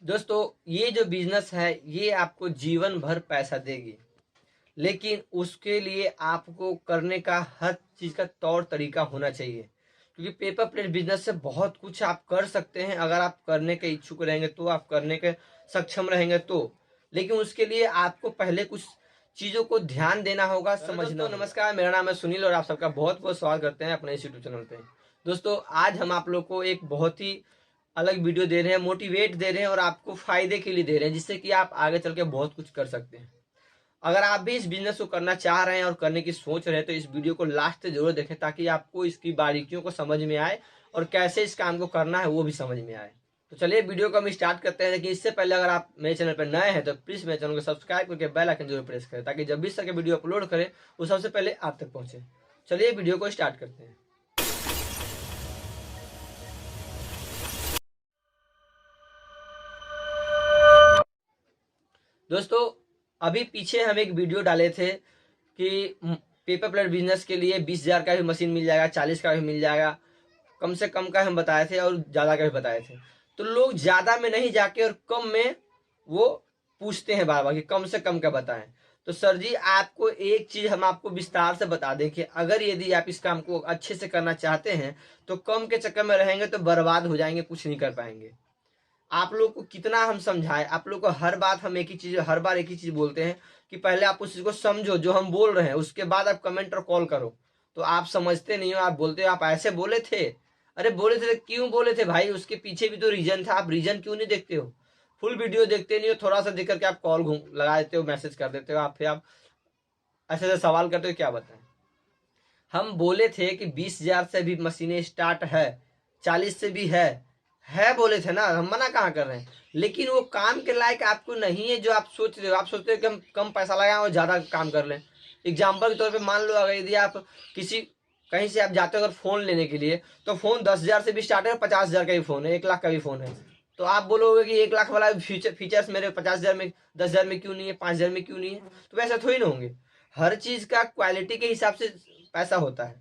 दोस्तों, ये जो बिजनेस है ये आपको जीवन भर पैसा देगी, लेकिन उसके लिए आपको करने का हर चीज का तौर तरीका होना चाहिए। क्योंकि पेपर प्लेट बिजनेस से बहुत कुछ आप कर सकते हैं, अगर आप करने के इच्छुक रहेंगे तो, आप करने के सक्षम रहेंगे तो। लेकिन उसके लिए आपको पहले कुछ चीजों को ध्यान देना होगा, समझना होगा। नमस्कार, मेरा नाम है सुनील और आप सबका बहुत बहुत स्वागत करते हैं अपने इस यूट्यूब चैनल पे। दोस्तों, आज हम आप लोग को एक बहुत ही अलग वीडियो दे रहे हैं, मोटिवेट दे रहे हैं और आपको फायदे के लिए दे रहे हैं, जिससे कि आप आगे चल के बहुत कुछ कर सकते हैं। अगर आप भी इस बिजनेस को करना चाह रहे हैं और करने की सोच रहे हैं तो इस वीडियो को लास्ट तक जरूर देखें, ताकि आपको इसकी बारीकियों को समझ में आए और कैसे इस काम को करना है वो भी समझ में आए। तो चलिए वीडियो को हम स्टार्ट करते हैं। लेकिन इससे पहले अगर आप मेरे चैनल पर नए हैं तो प्लीज मेरे चैनल को सब्सक्राइब करके बेल आइकन जरूर प्रेस करें, ताकि जब भी इस तरह के वीडियो अपलोड करें वो सबसे पहले आप तक पहुंचे। चलिए वीडियो को स्टार्ट करते हैं। दोस्तों, अभी पीछे हम एक वीडियो डाले थे कि पेपर प्लेट बिजनेस के लिए 20,000 का भी मशीन मिल जाएगा, 40 का भी मिल जाएगा, कम से कम का हम बताए थे और ज्यादा का भी बताए थे। तो लोग ज्यादा में नहीं जाके और कम में वो पूछते हैं बार बार कि कम से कम का बताएं। तो सर जी, आपको एक चीज हम आपको विस्तार से बता दें कि अगर यदि आप इस काम को अच्छे से करना चाहते हैं तो कम के चक्कर में रहेंगे तो बर्बाद हो जाएंगे, कुछ नहीं कर पाएंगे। आप लोग को कितना हम समझाएं, आप लोग को हर बात हम एक ही चीज, हर बार एक ही चीज बोलते हैं कि पहले आप उस चीज को समझो जो हम बोल रहे हैं, उसके बाद आप कमेंट और कॉल करो। तो आप समझते नहीं हो, आप बोलते हो आप ऐसे बोले थे। अरे बोले थे तो क्यों बोले थे भाई, उसके पीछे भी तो रीजन था, आप रीजन क्यों नहीं देखते हो? फुल वीडियो देखते नहीं हो, थोड़ा सा देख करके आप कॉल घूम लगा देते हो, मैसेज कर देते हो, आप फिर आप ऐसे ऐसे सवाल करते हो, क्या बताएं। हम बोले थे कि 20,000 से भी मशीनें स्टार्ट है, 40 से भी है बोले थे ना, हम मना कहाँ कर रहे हैं। लेकिन वो काम के लायक आपको नहीं है जो आप सोच रहे हो। आप सोचते हो कि हम कम पैसा लगाएं और ज्यादा काम कर लें। एग्जाम्पल के तौर पे मान लो, अगर यदि आप किसी कहीं से आप जाते हो अगर फोन लेने के लिए, तो फोन 10,000 से भी स्टार्ट है, 50,000 का भी फोन है, 1 लाख का भी फोन है। तो आप बोलोगे कि 1 लाख वाला फीचर्स मेरे 50,000 में, 10,000 में क्यों नहीं है, 5,000 में क्यों नहीं है? तो वैसा थोड़ी ना होंगे। हर चीज का क्वालिटी के हिसाब से पैसा होता है।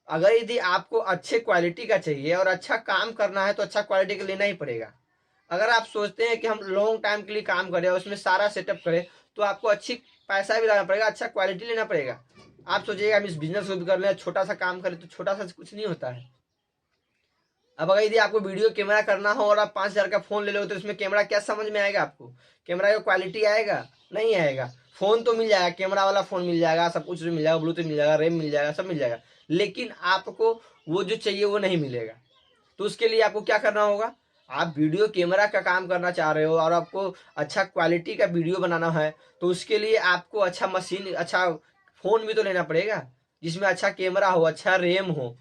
अगर यदि आपको अच्छे क्वालिटी का चाहिए और अच्छा काम करना है तो अच्छा क्वालिटी का लेना ही पड़ेगा। अगर आप सोचते हैं कि हम लॉन्ग टाइम के लिए काम करें और उसमें सारा सेटअप करें, तो आपको अच्छी पैसा भी लगाना पड़ेगा, अच्छा क्वालिटी लेना पड़ेगा। आप सोचिएगा हम इस बिजनेस को भी कर लें, छोटा सा काम करें, तो छोटा सा कुछ नहीं होता है। अब अगर यदि आपको वीडियो कैमरा करना हो और आप 5,000 का फोन ले लो, तो इसमें कैमरा क्या समझ में आएगा आपको? कैमरा का क्वालिटी आएगा? नहीं आएगा। फोन तो मिल जाएगा, कैमरा वाला फोन मिल जाएगा, सब कुछ मिल जाएगा, ब्लूटूथ मिल जाएगा, रैम मिल जाएगा, सब मिल जाएगा। लेकिन आपको वो जो चाहिए वो नहीं मिलेगा। तो उसके लिए आपको क्या करना होगा? आप वीडियो कैमरा का काम करना चाह रहे हो और आपको अच्छा क्वालिटी का वीडियो बनाना है, तो उसके लिए आपको अच्छा मशीन, अच्छा फोन भी तो लेना पड़ेगा, जिसमें अच्छा कैमरा हो, अच्छा रैम हो,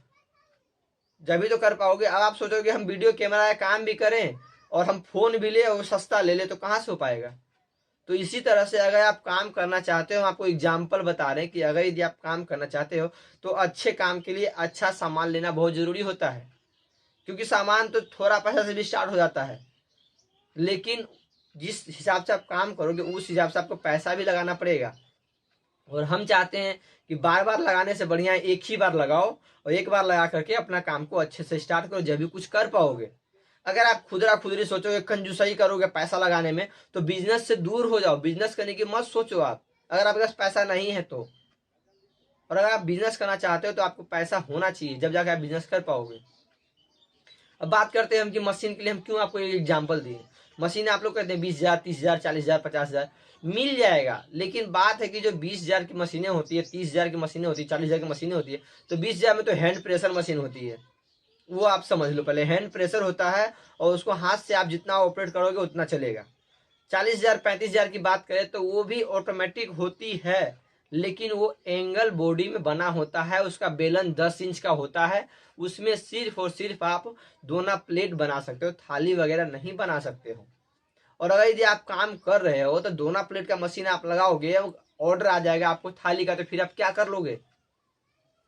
जब भी तो कर पाओगे। अब आप सोचोगे हम वीडियो कैमरा का काम भी करें और हम फोन भी ले और सस्ता ले ले, तो कहाँ से हो पाएगा? तो इसी तरह से अगर आप काम करना चाहते हो, आपको एग्जाम्पल बता रहे हैं कि अगर यदि आप काम करना चाहते हो तो अच्छे काम के लिए अच्छा सामान लेना बहुत जरूरी होता है। क्योंकि सामान तो थोड़ा पैसा से भी स्टार्ट हो जाता है, लेकिन जिस हिसाब से आप काम करोगे उस हिसाब से आपको पैसा भी लगाना पड़ेगा। और हम चाहते हैं कि बार बार लगाने से बढ़िया एक ही बार लगाओ और एक बार लगा करके अपना काम को अच्छे से स्टार्ट करो, जब भी कुछ कर पाओगे। अगर आप खुदरा खुदरी सोचोगे, कंजूसाई करोगे पैसा लगाने में, तो बिजनेस से दूर हो जाओ, बिजनेस करने की मत सोचो आप, अगर आपके पास पैसा नहीं है तो। और अगर आप बिजनेस करना चाहते हो तो आपको पैसा होना चाहिए, जब जाकर आप बिजनेस कर पाओगे। अब बात करते हैं हम कि मशीन के लिए हम क्यों आपको एक एग्जाम्पल दिए। मशीन आप लोग कहते हैं 20,000, 30,000, 40,000, 50,000 मिल जाएगा, लेकिन बात है कि जो 20,000 की मशीनें होती है, 30,000 की मशीनें होती है, 40,000 की मशीनें होती है, तो 20,000 में तो हैंड प्रेशर मशीन होती है। वो आप समझ लो, पहले हैंड प्रेशर होता है और उसको हाथ से आप जितना ऑपरेट करोगे उतना चलेगा। 40,000, 35,000 की बात करें तो वो भी ऑटोमेटिक होती है, लेकिन वो एंगल बॉडी में बना होता है, उसका बेलन 10 इंच का होता है। उसमें सिर्फ और सिर्फ आप दोना प्लेट बना सकते हो, थाली वगैरह नहीं बना सकते हो। और अगर यदि आप काम कर रहे हो तो दोना प्लेट का मशीन आप लगाओगे, ऑर्डर आ जाएगा आपको थाली का, तो फिर आप क्या कर लोगे?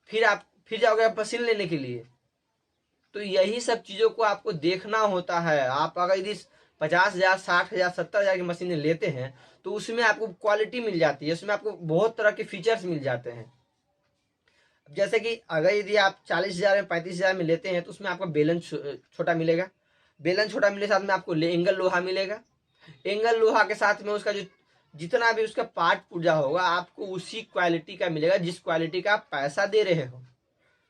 फिर जाओगे आप मशीन लेने के लिए। तो यही सब चीजों को आपको देखना होता है। आप अगर यदि 50,000, 60,000, 70,000 की मशीनें लेते हैं तो उसमें आपको क्वालिटी मिल जाती है, उसमें आपको बहुत तरह के फीचर्स मिल जाते हैं। जैसे कि अगर यदि आप 40,000 में, 35,000 में लेते हैं तो उसमें आपका बैलेंस छोटा मिलेगा, बेलन छोटा मिले साथ में आपको एंगल लोहा मिलेगा। एंगल लोहा के साथ में उसका जो जितना भी उसका पार्ट पुर्जा होगा आपको उसी क्वालिटी का मिलेगा जिस क्वालिटी का आप पैसा दे रहे हो।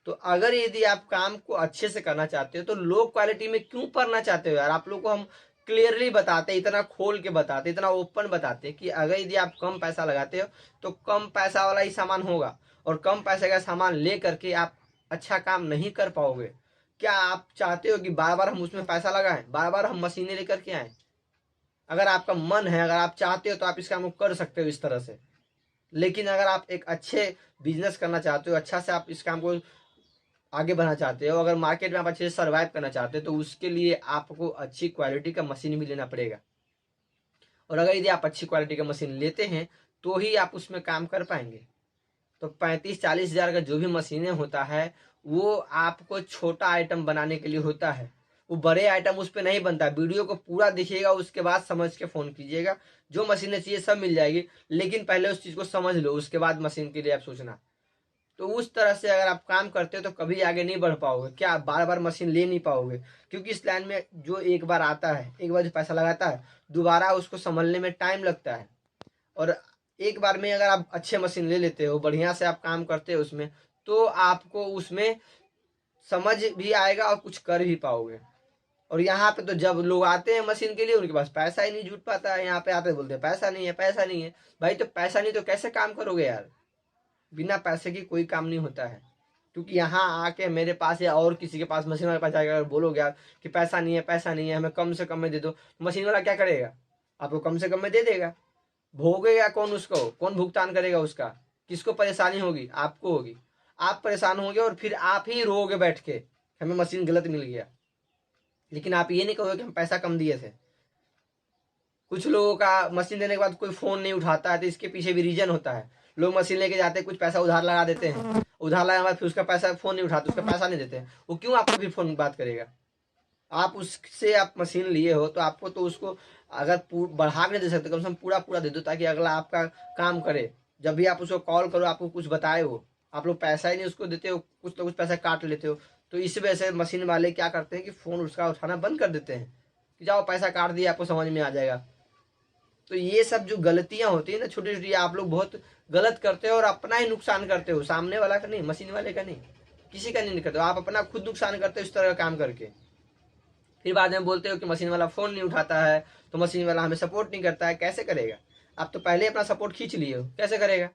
तो अगर यदि आप काम को अच्छे से करना चाहते हो तो लो क्वालिटी में क्यों पढ़ना चाहते हो यार। आप लोग को हम क्लियरली बताते, इतना खोल के बताते, इतना ओपन बताते कि अगर यदि आप कम पैसा लगाते हो तो कम पैसा वाला ही सामान होगा, और कम पैसे का सामान ले करके आप अच्छा काम नहीं कर पाओगे। क्या आप चाहते हो कि बार बार हम उसमें पैसा लगाएं, बार बार हम मशीनें लेकर के आए? अगर आपका मन है, अगर आप चाहते हो तो आप इस काम को कर सकते हो इस तरह से। लेकिन अगर आप एक अच्छे बिजनेस करना चाहते हो, अच्छा से आप इस काम को आगे बढ़ना चाहते हो, अगर मार्केट में आप अच्छे से सर्वाइव करना चाहते हो तो उसके लिए आपको अच्छी क्वालिटी का मशीन भी लेना पड़ेगा। और अगर यदि आप अच्छी क्वालिटी का मशीन लेते हैं तो ही आप उसमें काम कर पाएंगे। तो 35-40 हज़ार का जो भी मशीनें होता है वो आपको छोटा आइटम बनाने के लिए होता है, वो बड़े आइटम उस पर नहीं बनता। वीडियो को पूरा देखिएगा, उसके बाद समझ के फ़ोन कीजिएगा। जो मशीनें चाहिए सब मिल जाएगी, लेकिन पहले उस चीज़ को समझ लो, उसके बाद मशीन के लिए आप सोचना। तो उस तरह से अगर आप काम करते हो तो कभी आगे नहीं बढ़ पाओगे। क्या आप बार बार मशीन ले नहीं पाओगे, क्योंकि इस लाइन में जो एक बार आता है, एक बार जो पैसा लगाता है, दोबारा उसको संभलने में टाइम लगता है। और एक बार में अगर आप अच्छे मशीन ले लेते हो, बढ़िया से आप काम करते हो उसमें, तो आपको उसमें समझ भी आएगा और कुछ कर भी पाओगे। और यहाँ पे तो जब लोग आते हैं मशीन के लिए उनके पास पैसा ही नहीं जुट पाता है। यहाँ पे आते बोलते हैं पैसा नहीं है, पैसा नहीं है। भाई तो पैसा नहीं तो कैसे काम करोगे यार। बिना पैसे की कोई काम नहीं होता है। क्योंकि यहाँ आके मेरे पास या और किसी के पास, मशीन वाले पास जाकर बोलोगे आप कि पैसा नहीं है, पैसा नहीं है, हमें कम से कम में दे दो, मशीन वाला क्या करेगा? आपको कम से कम में दे देगा। भोगेगा कौन उसको? कौन भुगतान करेगा उसका? किसको परेशानी होगी? आपको होगी। आप परेशान होंगे और फिर आप ही रोओगे बैठ के हमें मशीन गलत मिल गया। लेकिन आप ये नहीं कहोगे कि हम पैसा कम दिए थे। कुछ लोगों का मशीन देने के बाद कोई फ़ोन नहीं उठाता है तो इसके पीछे भी रीजन होता है। लोग मशीन लेके जाते हैं, कुछ पैसा उधार लगा देते हैं, उधार लगाने के बाद फिर उसका पैसा फ़ोन नहीं उठाते, उसका पैसा नहीं देते हैं। वो क्यों आपको फिर फ़ोन बात करेगा? आप उससे आप मशीन लिए हो तो आपको तो उसको अगर बढ़ा के नहीं दे सकते, कम से कम पूरा पूरा दे दो ताकि अगला आपका काम करे। जब भी आप उसको कॉल करो आपको कुछ बताए हो, आप लोग पैसा ही नहीं उसको देते हो, कुछ तो कुछ पैसा काट लेते हो। तो इस वजह से मशीन वाले क्या करते हैं कि फ़ोन उसका उठाना बंद कर देते हैं कि जाओ पैसा काट दिया, आपको समझ में आ जाएगा। तो ये सब जो गलतियां होती है ना, छोटी छोटी, आप लोग बहुत गलत करते हो और अपना ही नुकसान करते हो, सामने वाला का नहीं, मशीन वाले का नहीं, किसी का नहीं करते हो। आप अपना खुद नुकसान करते हो इस तरह का काम करके। फिर बाद में बोलते हो कि मशीन वाला फ़ोन नहीं उठाता है तो मशीन वाला हमें सपोर्ट नहीं करता है। कैसे करेगा? आप तो पहले अपना सपोर्ट खींच लिए हो, कैसे करेगा?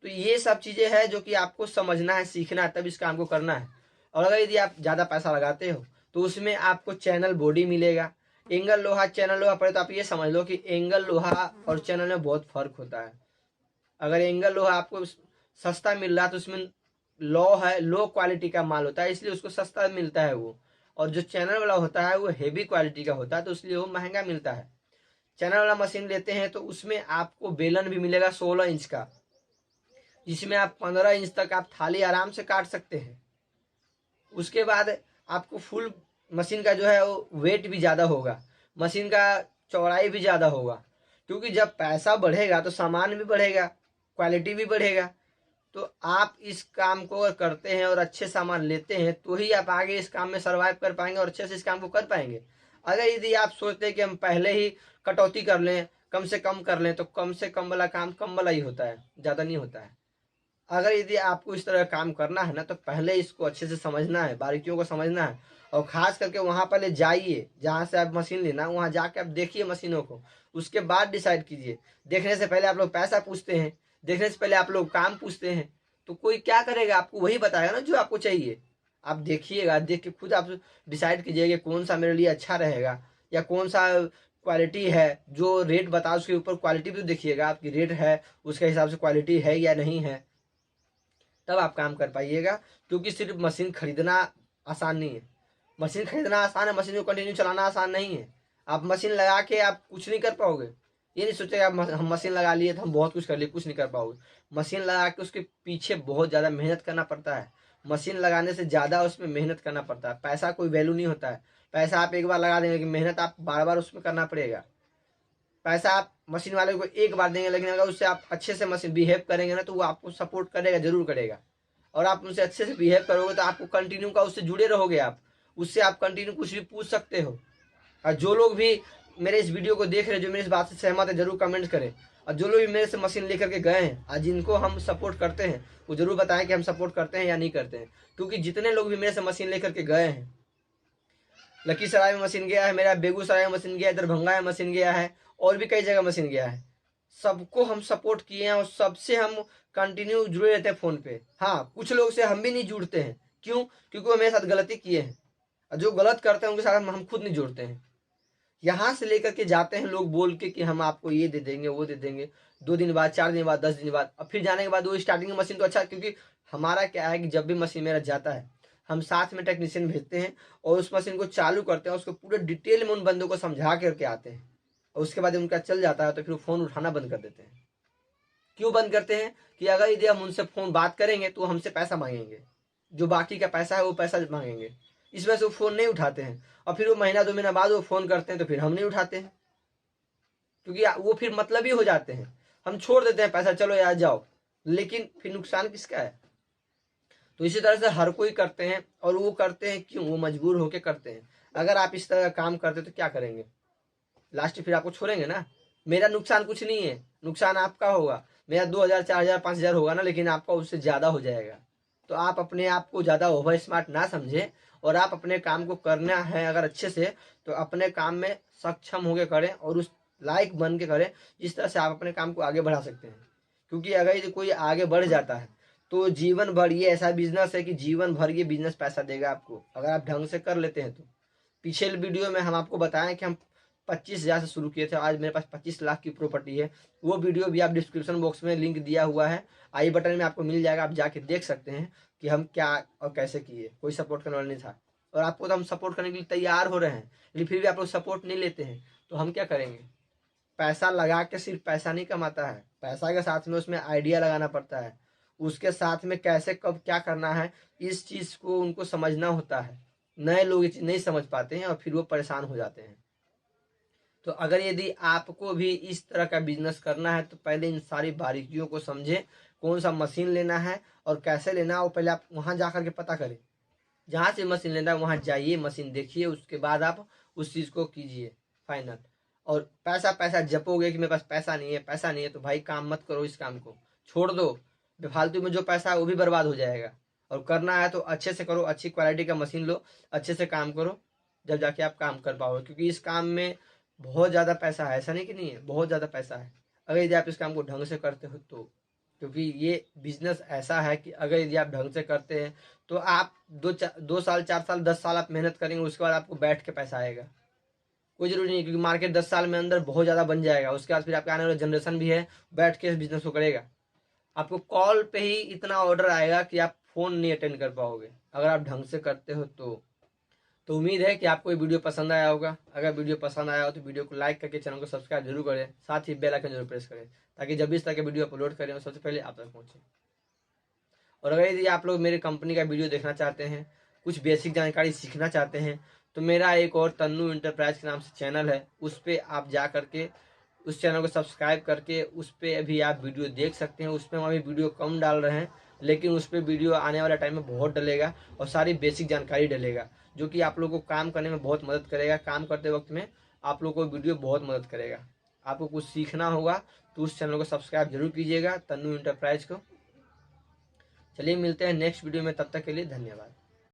तो ये सब चीज़ें हैं जो कि आपको समझना है, सीखना है, तब इस काम को करना है। और अगर यदि आप ज़्यादा पैसा लगाते हो तो उसमें आपको चैनल बॉडी मिलेगा। एंगल लोहा, चैनल लोहा पड़े तो आप ये समझ लो कि एंगल लोहा और चैनल में बहुत फ़र्क होता है। अगर एंगल लोहा आपको सस्ता मिल रहा है तो उसमें लो क्वालिटी का माल होता है, इसलिए उसको सस्ता मिलता है वो। और जो चैनल वाला होता है वो हेवी क्वालिटी का होता है तो इसलिए वो महंगा मिलता है। चैनल वाला मशीन लेते हैं तो उसमें आपको बेलन भी मिलेगा 16 इंच का, जिसमें आप 15 इंच तक आप थाली आराम से काट सकते हैं। उसके बाद आपको फुल मशीन का जो है वो वेट भी ज़्यादा होगा, मशीन का चौड़ाई भी ज़्यादा होगा। क्योंकि जब पैसा बढ़ेगा तो सामान भी बढ़ेगा, क्वालिटी भी बढ़ेगा। तो आप इस काम को करते हैं और अच्छे सामान लेते हैं तो ही आप आगे इस काम में सर्वाइव कर पाएंगे और अच्छे से इस काम को कर पाएंगे। अगर यदि आप सोचते हैं कि हम पहले ही कटौती कर लें, कम से कम कर लें, तो कम से कम वाला काम कम वाला ही होता है, ज़्यादा नहीं होता है। अगर यदि आपको इस तरह काम करना है ना तो पहले इसको अच्छे से समझना है, बारीकियों को समझना है। और ख़ास करके वहाँ पहले जाइए जहाँ से आप मशीन लेना, वहाँ जाके आप देखिए मशीनों को, उसके बाद डिसाइड कीजिए। देखने से पहले आप लोग पैसा पूछते हैं, देखने से पहले आप लोग काम पूछते हैं। तो कोई क्या करेगा? आपको वही बताएगा ना जो आपको चाहिए। आप देखिएगा, देख के खुद आप डिसाइड कीजिएगा कौन सा मेरे लिए अच्छा रहेगा या कौन सा क्वालिटी है। जो रेट बताओ उसके ऊपर क्वालिटी भी तो देखिएगा, आपकी रेट है उसके हिसाब से क्वालिटी है या नहीं है, तब आप काम कर पाइएगा। क्योंकि सिर्फ मशीन खरीदना आसान नहीं है। मशीन खरीदना आसान है, मशीन को कंटिन्यू चलाना आसान नहीं है। आप मशीन लगा के आप कुछ नहीं कर पाओगे। ये नहीं सोचेगा हम मशीन लगा लिए तो हम बहुत कुछ कर लिए, कुछ नहीं कर पाओगे। मशीन लगा के उसके पीछे बहुत ज़्यादा मेहनत करना पड़ता है। मशीन लगाने से ज़्यादा उसमें मेहनत करना पड़ता है। पैसा कोई वैल्यू नहीं होता है। पैसा आप एक बार लगा देंगे, लेकिन मेहनत आप बार बार उसमें करना पड़ेगा। पैसा आप मशीन वाले को एक बार देंगे, लेकिन अगर उससे आप अच्छे से मशीन बिहेव करेंगे ना तो वो आपको सपोर्ट करेगा, जरूर करेगा। और आप उनसे अच्छे से बिहेव करोगे तो आपको कंटिन्यू का उससे जुड़े रहोगे आप। उससे आप कंटिन्यू कुछ भी पूछ सकते हो। और जो लोग भी मेरे इस वीडियो को देख रहे हैं, जो मेरी इस बात से सहमत है, जरूर कमेंट करें। और जो लोग भी मेरे से मशीन लेकर के गए हैं और जिनको हम सपोर्ट करते हैं, वो जरूर बताएं कि हम सपोर्ट करते हैं या नहीं करते हैं। क्योंकि जितने लोग भी मेरे से मशीन लेकर के गए हैं, लखीसराय में मशीन गया है मेरा, बेगूसराय में मशीन गया है, दरभंगा में मशीन गया है, और भी कई जगह मशीन गया है, सबको हम सपोर्ट किए हैं और सबसे हम कंटिन्यू जुड़े रहते हैं फ़ोन पे। हाँ, कुछ लोग से हम भी नहीं जुड़ते हैं। क्यों? क्योंकि वो मेरे साथ गलती किए हैं, और जो गलत करते हैं उनके साथ हम खुद नहीं जुड़ते हैं। यहाँ से लेकर के जाते हैं लोग बोल के कि हम आपको ये दे देंगे, वो दे देंगे, 2 दिन बाद, 4 दिन बाद, 10 दिन बाद, और फिर जाने के बाद वो स्टार्टिंग में मशीन तो अच्छा, क्योंकि हमारा क्या है कि जब भी मशीन मेरा जाता है, हम साथ में टेक्नीशियन भेजते हैं और उस मशीन को चालू करते हैं, उसको पूरे डिटेल में उन बंदों को समझा करके आते हैं, और उसके बाद उनका चल जाता है तो फिर वो फ़ोन उठाना बंद कर देते हैं। क्यों बंद करते हैं? कि अगर यदि हम उनसे फ़ोन बात करेंगे तो हमसे पैसा मांगेंगे, जो बाकी का पैसा है वो पैसा मांगेंगे, इस वजह से वो फ़ोन नहीं उठाते हैं। और फिर वो महीना 2 महीना बाद वो फ़ोन करते हैं तो फिर हम नहीं उठाते हैं, क्योंकि वो फिर मतलब ही हो जाते हैं। हम छोड़ देते हैं पैसा, चलो यार जाओ, लेकिन फिर नुकसान किसका है? तो इसी तरह से हर कोई करते हैं, और वो करते हैं क्यों? वो मजबूर होकर करते हैं। अगर आप इस तरह का काम करते तो क्या करेंगे? लास्ट फिर आपको छोड़ेंगे ना। मेरा नुकसान कुछ नहीं है, नुकसान आपका होगा। मेरा 2000, 4000, 5000 होगा ना, लेकिन आपका उससे ज़्यादा हो जाएगा। तो आप अपने आप को ज़्यादा ओवर स्मार्ट ना समझें, और आप अपने काम को करना है अगर अच्छे से, तो अपने काम में सक्षम होकर करें और उस लायक बन के करें जिस तरह से आप अपने काम को आगे बढ़ा सकते हैं। क्योंकि अगर यदि कोई आगे बढ़ जाता है तो जीवन भर, ये ऐसा बिजनेस है कि जीवन भर ये बिजनेस पैसा देगा आपको, अगर आप ढंग से कर लेते हैं तो। पिछले वीडियो में हम आपको बताएं कि हम 25,000 से शुरू किए थे, आज मेरे पास 25 लाख की प्रॉपर्टी है। वो वीडियो भी आप डिस्क्रिप्शन बॉक्स में लिंक दिया हुआ है, आई बटन में आपको मिल जाएगा, आप जाके देख सकते हैं कि हम क्या और कैसे किए। कोई सपोर्ट करने वाला नहीं था, और आपको तो हम सपोर्ट करने के लिए तैयार हो रहे हैं, लेकिन फिर भी आप लोग सपोर्ट नहीं लेते हैं, तो हम क्या करेंगे? पैसा लगा के सिर्फ पैसा नहीं कमाता है, पैसा के साथ में उसमें आइडिया लगाना पड़ता है, उसके साथ में कैसे कब क्या करना है, इस चीज़ को उनको समझना होता है। नए लोग ये चीज़ नहीं समझ पाते हैं और फिर वो परेशान हो जाते हैं। तो अगर यदि आपको भी इस तरह का बिजनेस करना है तो पहले इन सारी बारीकियों को समझें, कौन सा मशीन लेना है और कैसे लेना है, और पहले आप वहाँ जा करके पता करें। जहाँ से मशीन लेना है वहाँ जाइए, मशीन देखिए, उसके बाद आप उस चीज़ को कीजिए फाइनल। और पैसा पैसा जपोगे कि मेरे पास पैसा नहीं है, पैसा नहीं है, तो भाई काम मत करो, इस काम को छोड़ दो। बेफालतू में जो पैसा है वो भी बर्बाद हो जाएगा। और करना है तो अच्छे से करो, अच्छी क्वालिटी का मशीन लो, अच्छे से काम करो, जब जाके आप काम कर पाओगे। क्योंकि इस काम में बहुत ज़्यादा पैसा है, ऐसा नहीं कि नहीं है, बहुत ज़्यादा पैसा है अगर यदि आप इस काम को ढंग से करते हो तो। क्योंकि ये बिजनेस ऐसा है कि अगर यदि आप ढंग से करते हैं तो आप 2 साल, 4 साल, 10 साल आप मेहनत करेंगे, उसके बाद आपको बैठ के पैसा आएगा। कोई जरूरी नहीं, क्योंकि मार्केट 10 साल में अंदर बहुत ज़्यादा बन जाएगा, उसके बाद फिर आपके आने वाला जनरेशन भी है बैठ के इस बिजनेस को करेगा। आपको कॉल पे ही इतना ऑर्डर आएगा कि आप फ़ोन नहीं अटेंड कर पाओगे अगर आप ढंग से करते हो तो उम्मीद है कि आपको ये वीडियो पसंद आया होगा। अगर वीडियो पसंद आया हो तो वीडियो को लाइक करके चैनल को सब्सक्राइब जरूर करें, साथ ही बेल आइकन जरूर प्रेस करें, ताकि जब भी इस तरह के वीडियो अपलोड करें वो सबसे पहले आप तक पहुँचे। और अगर यदि आप लोग मेरे कंपनी का वीडियो देखना चाहते हैं, कुछ बेसिक जानकारी सीखना चाहते हैं, तो मेरा एक और तन्नू इंटरप्राइज के नाम से चैनल है, उस पर आप जा करके उस चैनल को सब्सक्राइब करके उस पर भी आप वीडियो देख सकते हैं। उस पर हम अभी वीडियो कम डाल रहे हैं, लेकिन उस पर वीडियो आने वाला टाइम में बहुत डलेगा और सारी बेसिक जानकारी डलेगा, जो कि आप लोगों को काम करने में बहुत मदद करेगा। काम करते वक्त में आप लोगों को वीडियो बहुत मदद करेगा। आपको कुछ सीखना होगा तो उस चैनल को सब्सक्राइब जरूर कीजिएगा, तन्नू इंटरप्राइज को। चलिए मिलते हैं नेक्स्ट वीडियो में, तब तक के लिए धन्यवाद।